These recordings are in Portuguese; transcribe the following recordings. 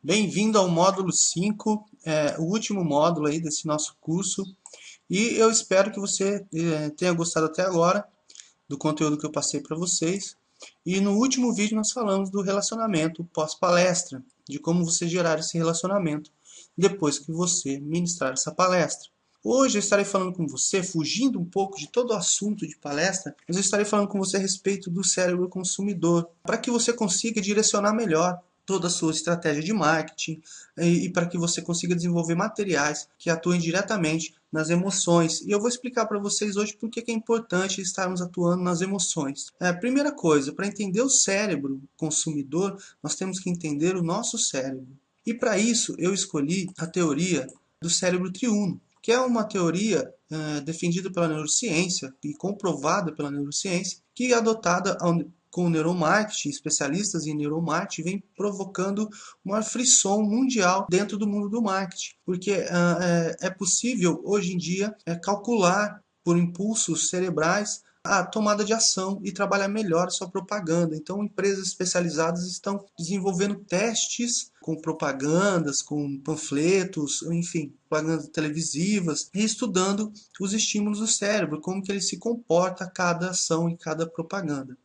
Bem-vindo ao módulo 5, o último módulo aí desse nosso curso. E eu espero que você tenha gostado até agora do conteúdo que eu passei para vocês. E no último vídeo nós falamos do relacionamento pós-palestra, de como você gerar esse relacionamento depois que você ministrar essa palestra. Hoje eu estarei falando com você, fugindo um pouco de todo o assunto de palestra, mas eu estarei falando com você a respeito do cérebro consumidor, para que você consiga direcionar melhor toda a sua estratégia de marketing e para que você consiga desenvolver materiais que atuem diretamente nas emoções. E eu vou explicar para vocês hoje por que é importante estarmos atuando nas emoções. Primeira coisa, para entender o cérebro consumidor, nós temos que entender o nosso cérebro. E para isso eu escolhi a teoria do cérebro triuno, que é uma teoria defendida pela neurociência e comprovada pela neurociência, que é adotada com o neuromarketing, especialistas em neuromarketing vêm provocando uma frisson mundial dentro do mundo do marketing, porque é possível hoje em dia calcular por impulsos cerebrais a tomada de ação e trabalhar melhor a sua propaganda. Então, empresas especializadas estão desenvolvendo testes com propagandas, com panfletos, enfim, propagandas televisivas, e estudando os estímulos do cérebro, como que ele se comporta a cada ação e cada propaganda.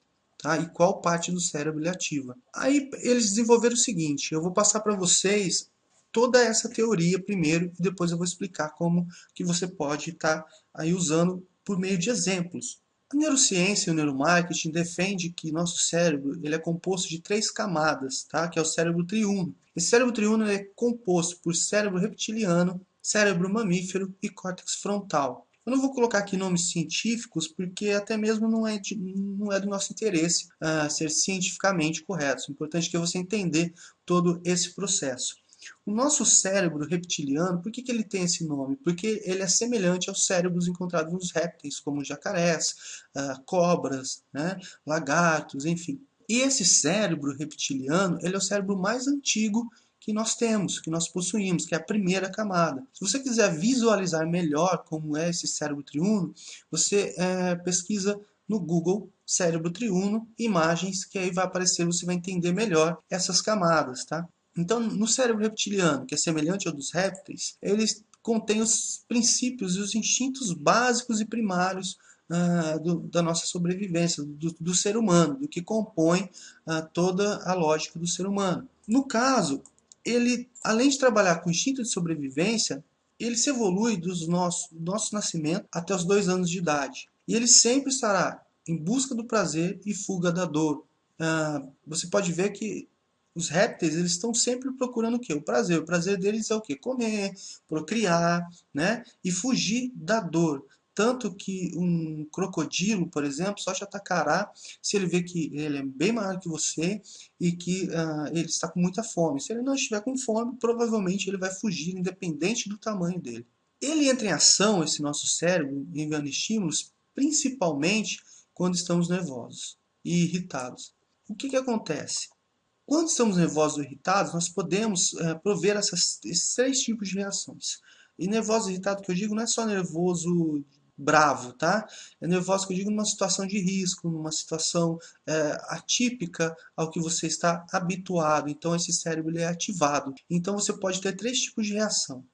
Tá? E qual parte do cérebro ele ativa. Aí eles desenvolveram o seguinte, eu vou passar para vocês toda essa teoria primeiro e depois eu vou explicar como que você pode estar aí usando por meio de exemplos. A neurociência e o neuromarketing defende que nosso cérebro ele é composto de 3 camadas, tá? Que é o cérebro triuno. Esse cérebro triuno é composto por cérebro reptiliano, cérebro mamífero e córtex frontal. Eu não vou colocar aqui nomes científicos, porque até mesmo não é do nosso interesse ser cientificamente correto. O importante é você entender todo esse processo. O nosso cérebro reptiliano, por que ele tem esse nome? Porque ele é semelhante aos cérebros encontrados nos répteis, como jacarés, cobras, né, lagartos, enfim. E esse cérebro reptiliano, ele é o cérebro mais antigo que nós temos, que nós possuímos, que é a primeira camada. Se você quiser visualizar melhor como é esse cérebro triuno, você pesquisa no Google cérebro triuno, imagens, que aí vai aparecer, você vai entender melhor essas camadas, tá? Então, no cérebro reptiliano, que é semelhante ao dos répteis, ele contém os princípios e os instintos básicos e primários da nossa sobrevivência, do ser humano, do que compõe toda a lógica do ser humano. No caso, ele, além de trabalhar com o instinto de sobrevivência, ele se evolui do nosso nascimento até os 2 anos de idade. E ele sempre estará em busca do prazer e fuga da dor. Você pode ver que os répteis, eles estão sempre procurando o quê? O prazer. O prazer deles é o quê? Comer, procriar, né? E fugir da dor. Tanto que um crocodilo, por exemplo, só te atacará se ele vê que ele é bem maior que você e que ele está com muita fome. Se ele não estiver com fome, provavelmente ele vai fugir, independente do tamanho dele. Ele entra em ação, esse nosso cérebro, enviando estímulos, principalmente quando estamos nervosos e irritados. O que acontece? Quando estamos nervosos ou irritados, nós podemos prover esses 3 tipos de reações. E nervoso e irritado que eu digo não é só nervoso bravo, tá? É nervoso que eu digo numa situação de risco, numa situação atípica ao que você está habituado. Então esse cérebro ele é ativado. Então você pode ter 3 tipos de reação: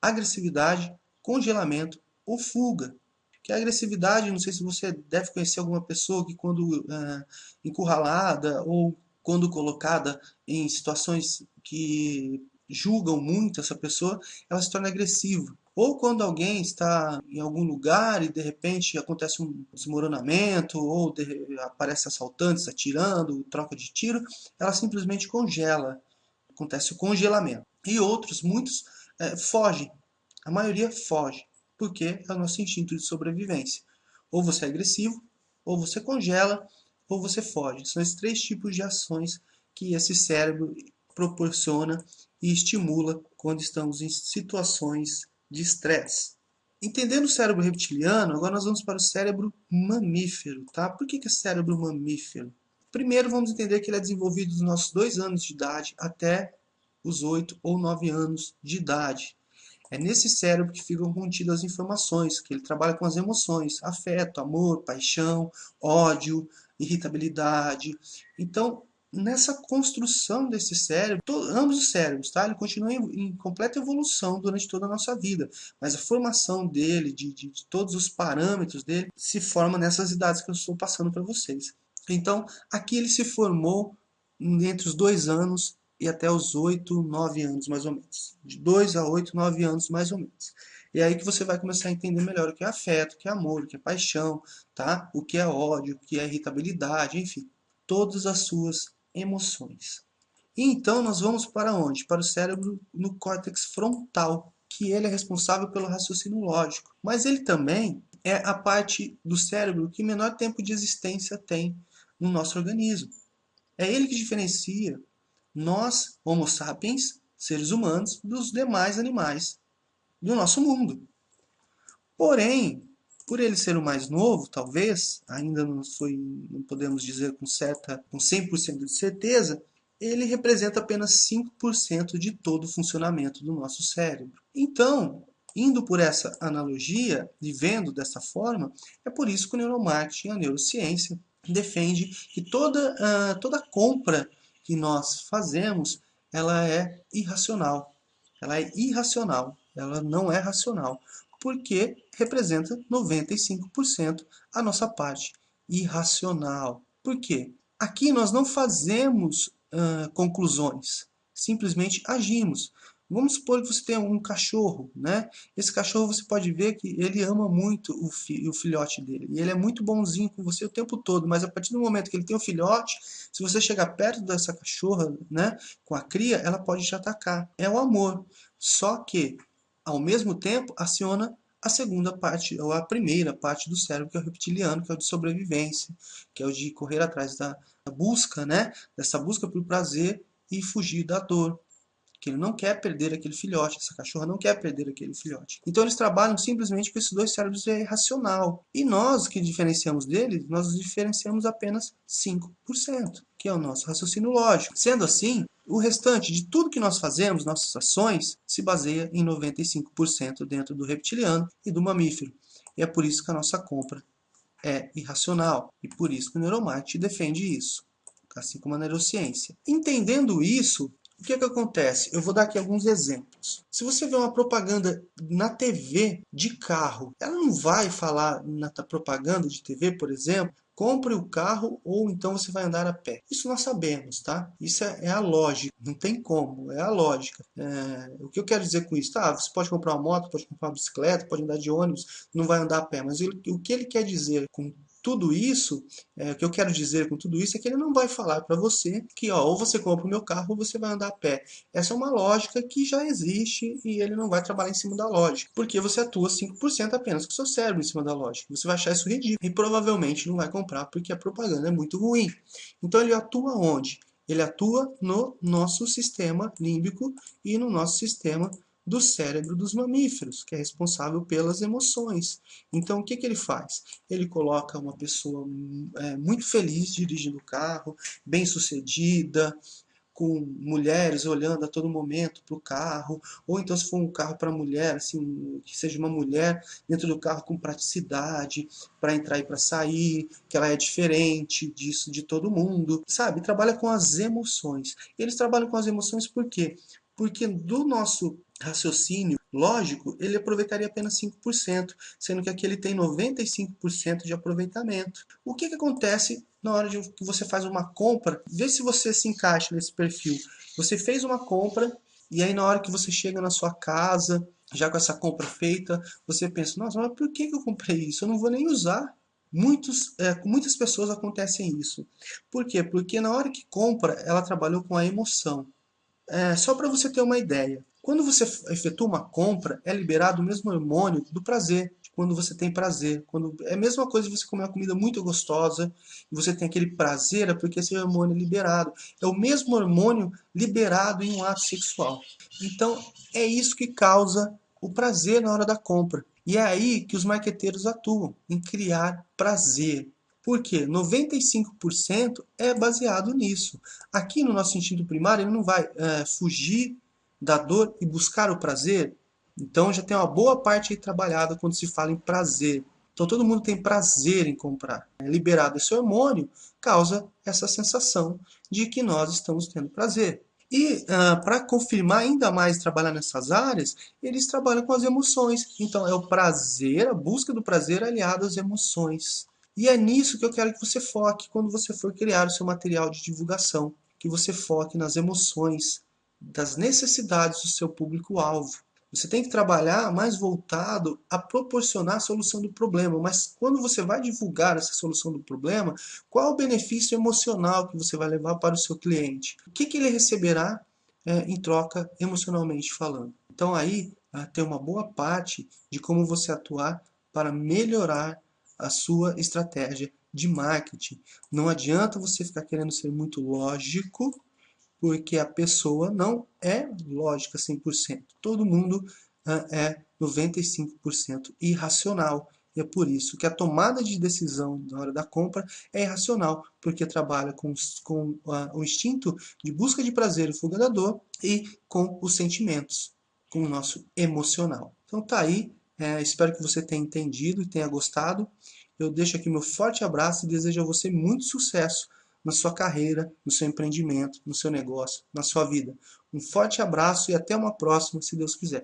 agressividade, congelamento ou fuga. Que a agressividade, não sei se você deve conhecer alguma pessoa que quando encurralada ou quando colocada em situações que julgam muito essa pessoa, ela se torna agressiva. Ou quando alguém está em algum lugar e de repente acontece um desmoronamento, ou aparece assaltantes atirando, troca de tiro, ela simplesmente congela. Acontece o congelamento. E outros, muitos, fogem. A maioria foge, porque é o nosso instinto de sobrevivência. Ou você é agressivo, ou você congela, ou você foge. São esses 3 tipos de ações que esse cérebro proporciona e estimula quando estamos em situações de estresse. Entendendo o cérebro reptiliano, agora nós vamos para o cérebro mamífero. Tá? Por que é cérebro mamífero? Primeiro vamos entender que ele é desenvolvido dos nossos 2 anos de idade até os 8 ou 9 anos de idade. É nesse cérebro que ficam contidas as informações, que ele trabalha com as emoções, afeto, amor, paixão, ódio, irritabilidade. Então, nessa construção desse cérebro, ambos os cérebros, tá? Ele continua em completa evolução durante toda a nossa vida, mas a formação dele, de todos os parâmetros dele, se forma nessas idades que eu estou passando para vocês. Então, aqui ele se formou entre os 2 anos e até os 8, 9 anos, mais ou menos. De 2 a 8, 9 anos, mais ou menos. E é aí que você vai começar a entender melhor o que é afeto, o que é amor, o que é paixão, tá? O que é ódio, o que é irritabilidade, enfim. Todas as suas emoções. E então nós vamos para onde? Para o cérebro no córtex frontal, que ele é responsável pelo raciocínio lógico. Mas ele também é a parte do cérebro que menor tempo de existência tem no nosso organismo. É ele que diferencia nós, Homo sapiens, seres humanos, dos demais animais do nosso mundo. Porém, por ele ser o mais novo, talvez, ainda não podemos dizer com 100% de certeza, ele representa apenas 5% de todo o funcionamento do nosso cérebro. Então, indo por essa analogia e vendo dessa forma, é por isso que o neuromarketing, a neurociência, defende que toda compra que nós fazemos, ela é irracional. Ela é irracional, ela não é racional, porque representa 95% a nossa parte irracional. Por quê? Aqui nós não fazemos conclusões, simplesmente agimos. Vamos supor que você tem um cachorro, né? Esse cachorro você pode ver que ele ama muito o filhote dele. E ele é muito bonzinho com você o tempo todo, mas a partir do momento que ele tem o filhote, se você chegar perto dessa cachorra, né, com a cria, ela pode te atacar. É o amor. Só que, ao mesmo tempo, aciona a segunda parte, ou a primeira parte do cérebro, que é o reptiliano, que é o de sobrevivência, que é o de correr atrás da busca, né? Dessa busca por prazer e fugir da dor. Que ele não quer perder aquele filhote, essa cachorra não quer perder aquele filhote. Então eles trabalham simplesmente com esses dois cérebros, é irracional. E nós que diferenciamos deles, nós diferenciamos apenas 5%, que é o nosso raciocínio lógico. Sendo assim, o restante de tudo que nós fazemos, nossas ações, se baseia em 95% dentro do reptiliano e do mamífero. E é por isso que a nossa compra é irracional. E por isso que o neuromarketing defende isso, assim como a neurociência. Entendendo isso, o que acontece? Eu vou dar aqui alguns exemplos. Se você vê uma propaganda na TV de carro, ela não vai falar na propaganda de TV, por exemplo, compre o carro ou então você vai andar a pé. Isso nós sabemos, tá? Isso é a lógica, não tem como, é a lógica. O que eu quero dizer com isso? Tá, você pode comprar uma moto, pode comprar uma bicicleta, pode andar de ônibus, não vai andar a pé. Mas o que ele quer dizer com tudo isso, o que eu quero dizer com tudo isso é que ele não vai falar para você que ou você compra o meu carro ou você vai andar a pé. Essa é uma lógica que já existe e ele não vai trabalhar em cima da lógica, porque você atua 5% apenas com o seu cérebro em cima da lógica. Você vai achar isso ridículo e provavelmente não vai comprar porque a propaganda é muito ruim. Então ele atua onde? Ele atua no nosso sistema límbico e no nosso sistema do cérebro dos mamíferos, que é responsável pelas emoções. Então, o que ele faz? Ele coloca uma pessoa muito feliz dirigindo o carro, bem-sucedida, com mulheres olhando a todo momento para o carro, ou então se for um carro para mulher, assim, que seja uma mulher dentro do carro com praticidade, para entrar e para sair, que ela é diferente disso de todo mundo, sabe? Trabalha com as emoções. Eles trabalham com as emoções por quê? Porque do nosso raciocínio lógico, ele aproveitaria apenas 5%, sendo que aqui ele tem 95% de aproveitamento. O que acontece na hora de que você faz uma compra? Vê se você se encaixa nesse perfil. Você fez uma compra e aí na hora que você chega na sua casa, já com essa compra feita, você pensa, nossa, mas por que eu comprei isso? Eu não vou nem usar. Com muitas pessoas acontecem isso. Por quê? Porque na hora que compra, ela trabalhou com a emoção. Só para você ter uma ideia, quando você efetua uma compra, é liberado o mesmo hormônio do prazer, quando você tem prazer. É a mesma coisa de você comer uma comida muito gostosa e você tem aquele prazer, é porque esse hormônio é liberado. É o mesmo hormônio liberado em um ato sexual. Então, é isso que causa o prazer na hora da compra. E é aí que os marqueteiros atuam, em criar prazer. Por quê? 95% é baseado nisso. Aqui no nosso sentido primário, ele não vai fugir da dor e buscar o prazer. Então já tem uma boa parte aí trabalhada quando se fala em prazer. Então todo mundo tem prazer em comprar. Liberado esse hormônio causa essa sensação de que nós estamos tendo prazer. E para confirmar ainda mais trabalhar nessas áreas, eles trabalham com as emoções. Então é o prazer, a busca do prazer aliado às emoções. E é nisso que eu quero que você foque quando você for criar o seu material de divulgação. Que você foque nas emoções, das necessidades do seu público-alvo. Você tem que trabalhar mais voltado a proporcionar a solução do problema, mas quando você vai divulgar essa solução do problema, qual o benefício emocional que você vai levar para o seu cliente? O que ele receberá em troca emocionalmente falando? Então aí tem uma boa parte de como você atuar para melhorar a sua estratégia de marketing. Não adianta você ficar querendo ser muito lógico, porque a pessoa não é lógica 100%. Todo mundo é 95% irracional. E é por isso que a tomada de decisão na hora da compra é irracional, porque trabalha com o instinto de busca de prazer e fuga da dor e com os sentimentos, com o nosso emocional. Então tá aí, espero que você tenha entendido e tenha gostado. Eu deixo aqui meu forte abraço e desejo a você muito sucesso na sua carreira, no seu empreendimento, no seu negócio, na sua vida. Um forte abraço e até uma próxima, se Deus quiser.